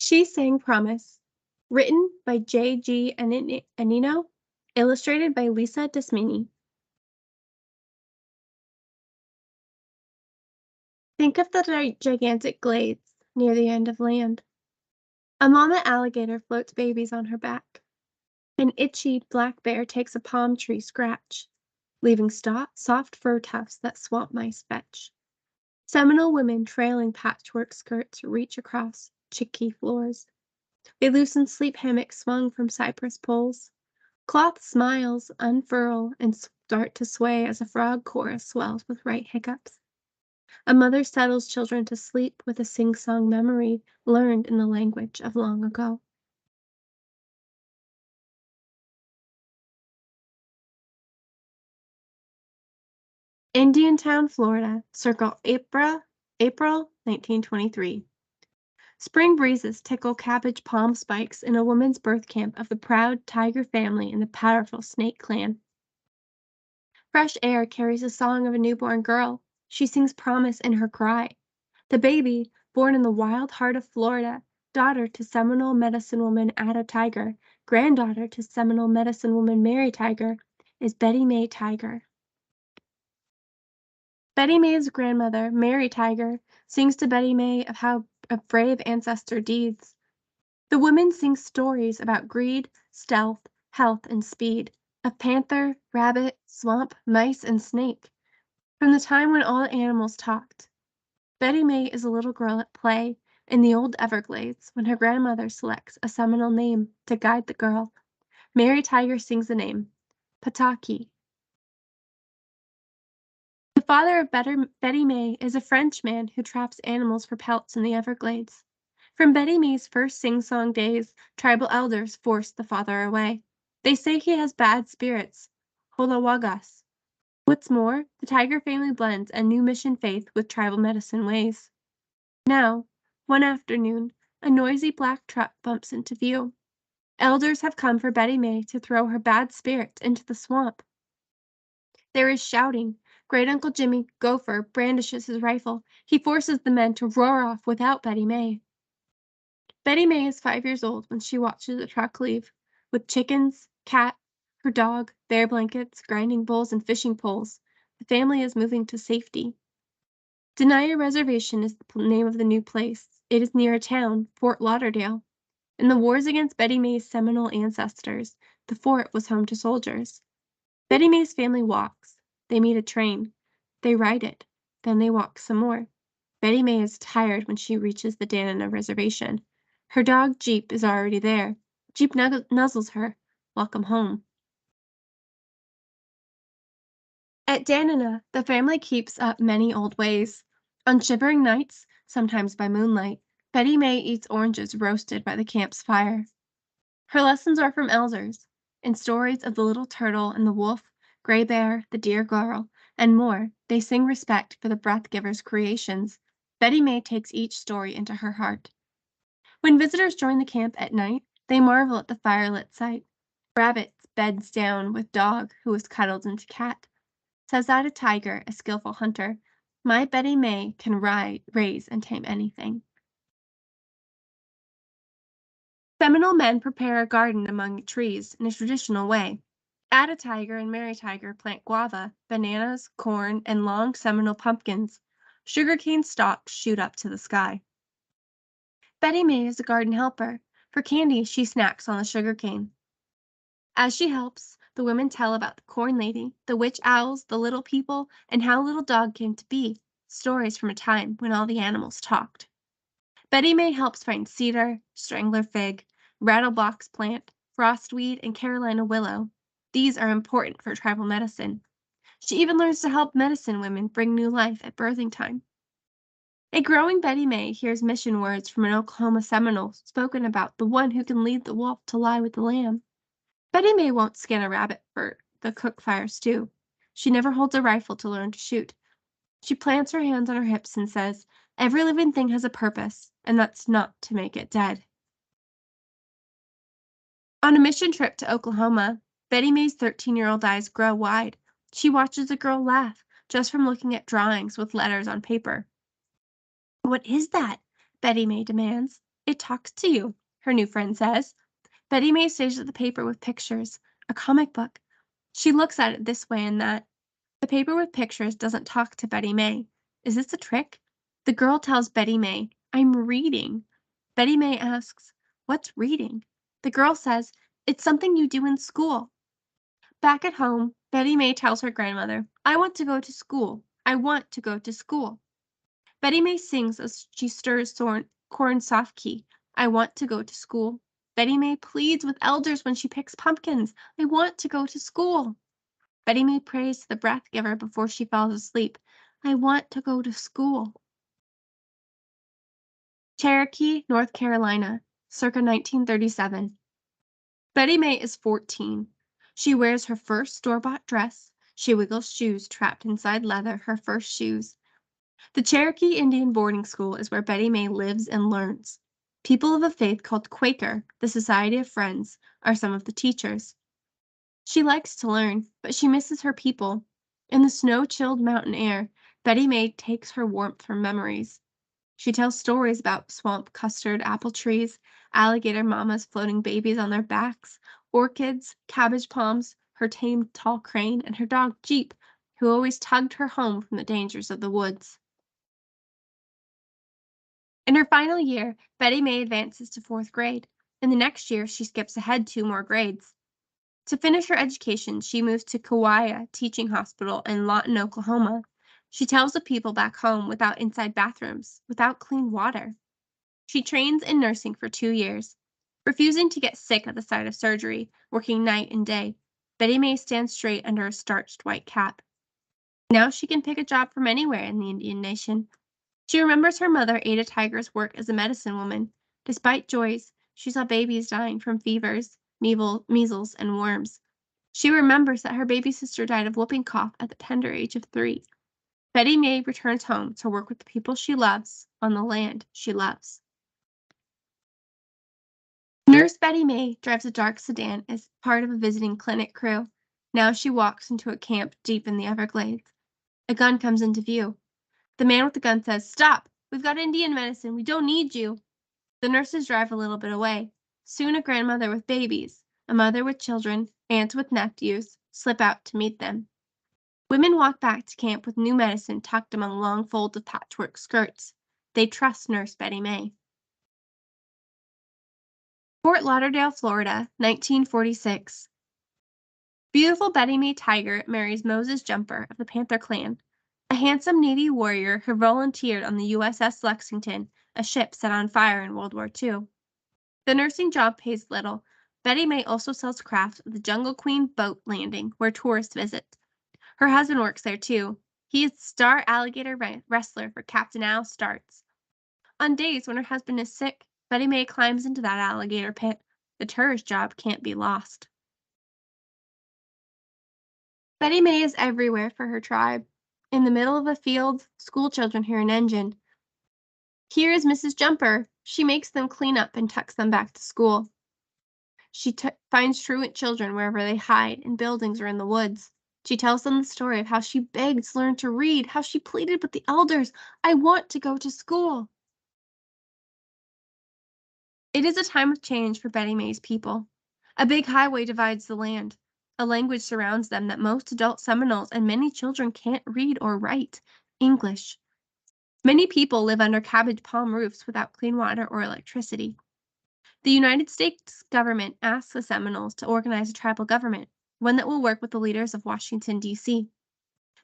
She Sang Promise. Written by J.G. Annino. Illustrated by Lisa Desimini. Think of the gigantic glades near the end of land. A mama alligator floats babies on her back. An itchy black bear takes a palm tree scratch, leaving soft fur tufts that swamp mice fetch. Seminole women trailing patchwork skirts reach across chickpea floors. They loosen sleep hammocks swung from cypress poles. Cloth smiles unfurl and start to sway as a frog chorus swells with right hiccups. A mother settles children to sleep with a sing-song memory learned in the language of long ago. Indiantown, Florida, circa April 1923. Spring breezes tickle cabbage palm spikes in a woman's birth camp of the proud tiger family in the powerful Snake clan. Fresh air carries the song of a newborn girl. She sings promise in her cry. The baby, born in the wild heart of Florida, daughter to Seminole medicine woman Ada Tiger, granddaughter to Seminole medicine woman Mary Tiger, is Betty May Tiger. Betty May's grandmother, Mary Tiger, sings to Betty May of brave ancestor deeds. The women sing stories about greed, stealth, health, and speed, of panther, rabbit, swamp, mice, and snake. From the time when all animals talked, Betty May is a little girl at play in the old Everglades when her grandmother selects a Seminole name to guide the girl. Mary Tiger sings the name, Pataki. The father of Betty May is a Frenchman who traps animals for pelts in the Everglades. From Betty May's first sing-song days, tribal elders forced the father away. They say he has bad spirits, holawagas. What's more, the Tiger family blends a new mission faith with tribal medicine ways. Now, one afternoon, a noisy black truck bumps into view. Elders have come for Betty May to throw her bad spirits into the swamp. There is shouting. Great Uncle Jimmy Gopher brandishes his rifle. He forces the men to roar off without Betty May. Betty May is 5 years old when she watches the truck leave, with chickens, cat, her dog, bear blankets, grinding bowls, and fishing poles. The family is moving to safety. Denaya Reservation is the name of the new place. It is near a town, Fort Lauderdale. In the wars against Betty May's Seminole ancestors, the fort was home to soldiers. Betty May's family walks. They meet a train. They ride it. Then they walk some more. Betty May is tired when she reaches the Danana Reservation. Her dog, Jeep, is already there. Jeep nuzzles her. Welcome home. At Danana, the family keeps up many old ways. On shivering nights, sometimes by moonlight, Betty May eats oranges roasted by the camp's fire. Her lessons are from elders, in stories of the little turtle and the wolf, gray bear, the deer girl, and more. They sing respect for the breath giver's creations. Betty May takes each story into her heart. When visitors join the camp at night, they marvel at the firelit sight. Rabbit beds down with dog who is cuddled into cat. Says Ada Tiger, a skillful hunter, my Betty May can raise and tame anything. Seminole men prepare a garden among trees in a traditional way. Ada Tiger and Mary Tiger plant guava, bananas, corn, and long Seminole pumpkins. Sugarcane stalks shoot up to the sky. Betty May is a garden helper. For candy, she snacks on the sugarcane. As she helps, the women tell about the corn lady, the witch owls, the little people, and how Little Dog came to be, stories from a time when all the animals talked. Betty May helps find cedar, strangler fig, rattlebox plant, frostweed, and Carolina willow. These are important for tribal medicine. She even learns to help medicine women bring new life at birthing time. A growing Betty May hears mission words from an Oklahoma Seminole spoken about the one who can lead the wolf to lie with the lamb. Betty May won't skin a rabbit for the cook fire stew. She never holds a rifle to learn to shoot. She plants her hands on her hips and says, every living thing has a purpose, and that's not to make it dead. On a mission trip to Oklahoma, Betty May's 13-year-old eyes grow wide. She watches a girl laugh just from looking at drawings with letters on paper. What is that? Betty May demands. It talks to you, her new friend says. Betty May stares at the paper with pictures, a comic book. She looks at it this way and that. The paper with pictures doesn't talk to Betty May. Is this a trick? The girl tells Betty May, I'm reading. Betty May asks, what's reading? The girl says, it's something you do in school. Back at home, Betty May tells her grandmother, I want to go to school. I want to go to school. Betty May sings as she stirs corn soft key. I want to go to school. Betty May pleads with elders when she picks pumpkins. I want to go to school. Betty May prays to the breath giver before she falls asleep. I want to go to school. Cherokee, North Carolina, circa 1937. Betty May is 14. She wears her first store-bought dress. She wiggles shoes trapped inside leather, her first shoes. The Cherokee Indian boarding school is where Betty May lives and learns. People of a faith called Quaker, the Society of Friends, are some of the teachers. She likes to learn, but she misses her people. In the snow-chilled mountain air, Betty May takes her warmth from memories. She tells stories about swamp custard apple trees, alligator mamas floating babies on their backs, orchids, cabbage palms, her tame tall crane, and her dog Jeep, who always tugged her home from the dangers of the woods. In her final year, Betty May advances to 4th grade. In the next year, she skips ahead 2 more grades. To finish her education, she moves to Kauai Teaching Hospital in Lawton, Oklahoma. She tells the people back home without inside bathrooms, without clean water. She trains in nursing for 2 years. Refusing to get sick at the sight of surgery, working night and day, Betty May stands straight under a starched white cap. Now she can pick a job from anywhere in the Indian Nation. She remembers her mother, Ada Tiger's work as a medicine woman. Despite joys, she saw babies dying from fevers, measles, and worms. She remembers that her baby sister died of whooping cough at the tender age of 3. Betty May returns home to work with the people she loves on the land she loves. Nurse Betty May drives a dark sedan as part of a visiting clinic crew. Now she walks into a camp deep in the Everglades. A gun comes into view. The man with the gun says, Stop! We've got Indian medicine. We don't need you. The nurses drive a little bit away. Soon a grandmother with babies, a mother with children, aunts with nephews, slip out to meet them. Women walk back to camp with new medicine tucked among long folds of patchwork skirts. They trust Nurse Betty May. Fort Lauderdale, Florida, 1946. Beautiful Betty May Tiger marries Moses Jumper of the Panther Clan, a handsome Navy warrior who volunteered on the USS Lexington, a ship set on fire in World War II. The nursing job pays little. Betty May also sells crafts at the Jungle Queen boat landing, where tourists visit. Her husband works there too. He is star alligator wrestler for Captain Al Starts. On days when her husband is sick, Betty May climbs into that alligator pit. The tourist job can't be lost. Betty May is everywhere for her tribe. In the middle of a field, school children hear an engine. Here is Mrs. Jumper. She makes them clean up and tucks them back to school. She finds truant children wherever they hide, in buildings or in the woods. She tells them the story of how she begged to learn to read, how she pleaded with the elders, I want to go to school. It is a time of change for Betty May's people. A big highway divides the land. A language surrounds them that most adult Seminoles and many children can't read or write: English. Many people live under cabbage palm roofs without clean water or electricity. The United States government asks the Seminoles to organize a tribal government, one that will work with the leaders of Washington, D.C.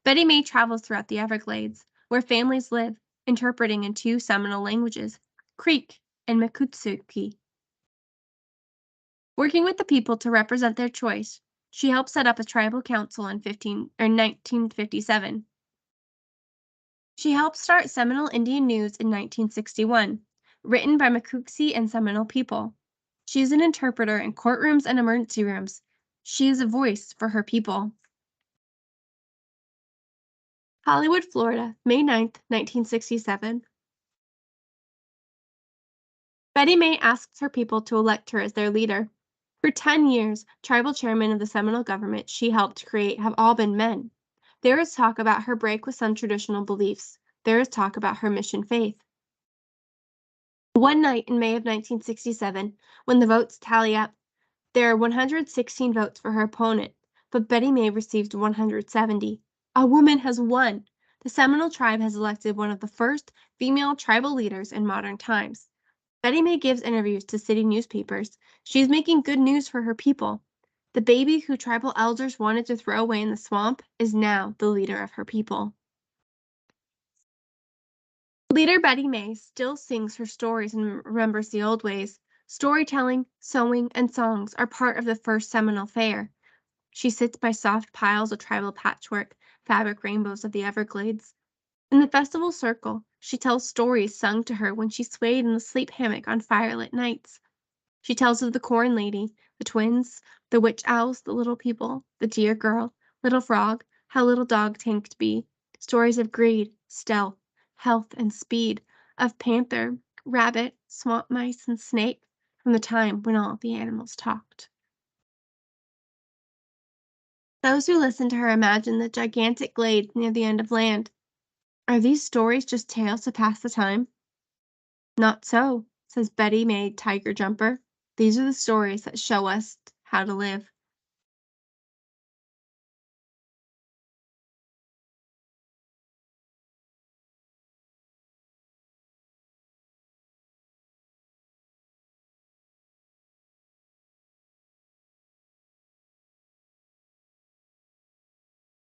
Betty May travels throughout the Everglades, where families live, interpreting in 2 Seminole languages, Creek and Miccosukee. Working with the people to represent their choice, she helped set up a tribal council in 1957. She helped start Seminole Indian News in 1961, written by Miccosukee and Seminole people. She is an interpreter in courtrooms and emergency rooms. She is a voice for her people. Hollywood, Florida, May 9, 1967. Betty May asks her people to elect her as their leader. For 10 years, tribal chairmen of the Seminole government she helped create have all been men. There is talk about her break with some traditional beliefs. There is talk about her mission faith. One night in May of 1967, when the votes tally up, there are 116 votes for her opponent, but Betty May received 170. A woman has won! The Seminole tribe has elected one of the first female tribal leaders in modern times. Betty May gives interviews to city newspapers. She's making good news for her people. The baby who tribal elders wanted to throw away in the swamp is now the leader of her people. Leader Betty May still sings her stories and remembers the old ways. Storytelling, sewing, and songs are part of the first Seminole Fair. She sits by soft piles of tribal patchwork, fabric rainbows of the Everglades. In the festival circle, she tells stories sung to her when she swayed in the sleep hammock on firelit nights. She tells of the corn lady, the twins, the witch owls, the little people, the dear girl, little frog, how little dog tanked bee, stories of greed, stealth, health, and speed, of panther, rabbit, swamp mice, and snake, from the time when all the animals talked. Those who listen to her imagine the gigantic glades near the end of land. Are these stories just tales to pass the time? Not so, says Betty May Tiger Jumper. These are the stories that show us how to live.